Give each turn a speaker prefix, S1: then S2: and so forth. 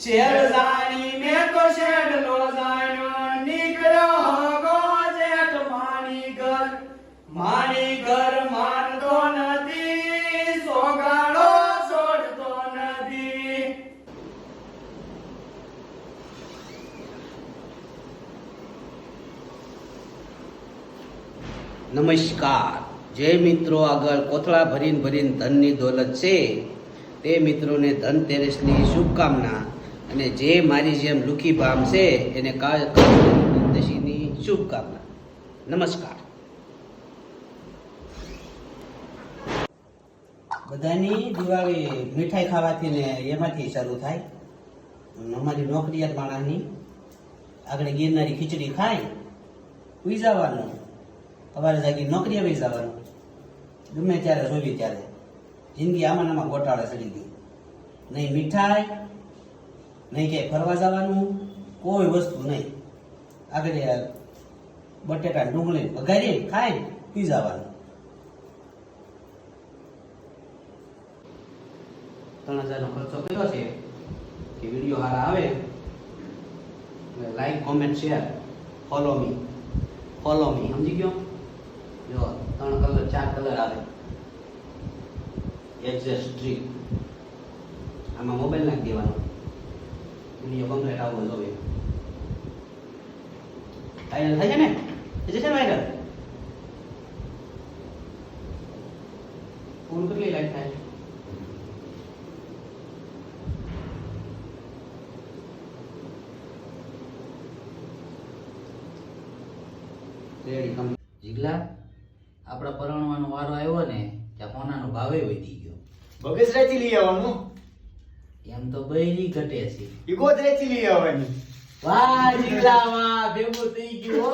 S1: Share જાણી મેં તો શેડલો જાણ્યો નીકળ્યો ગો જેઠ મારી ઘર માનતો નથી સોગાડો છોડતો નથી.
S2: નમસ્કાર. જે મિત્રો આગળ કોથળા ભરીને ધનની દોલત છે તે મિત્રોને ધનતેરસની શુભકામના, અને જે મારી જેમ લુખી ભામ છે એને કાળદશીની શુભકામના. નમસ્કાર. બધાની દિવાળી મીઠાઈ ખાવાથી ને એમાંથી શરૂ થાય. અમારી નોકરિયાત માણસની આગળ ગિરનારી ખીચડી ખાય ઉઈ જવાનું, સવારે જાગી નોકરી આવી જવાનું, ગમે ત્યારે જોવી ત્યારે. જિંદગી આમાં ગોટાળે ચડી ગઈ. નહીં મીઠાઈ, નહીં ક્યાંય ફરવા જવાનું, કોઈ વસ્તુ નહીં. આગળ બટેટા ડુંગળી વઘારી ખાઈ પી જવાનું. 3000 નો ખર્ચો કર્યો છે કે વિડીયો સારા આવે like comment share follow me સમજી ગયો. જો 3 કલર 4 કલર આવે એડજસ્ટ ટ્રીક. આમાં મોબાઈલ નાખી દેવાનો, વિડીયો કમ્પ્લીટ આવવો જોઈએ. વાયરલ થાય છે ને, થઈ જશે ને વાયરલ. ફોન કેટલી લાઈક થાય? જીગલા, આપડા પરણવાનો વારો આવ્યો ને ત્યાં કોનાનો ભાવે વધી ગયો.
S1: બગસરાથી લઈ આવવાનું,
S2: એમ તો બૈરી ઘટે છે.
S1: ઈ ગોધરેથી લઈ આવવાની.
S2: વાહ જીગલા વાહ, ભેગું થઈ ગયું હો.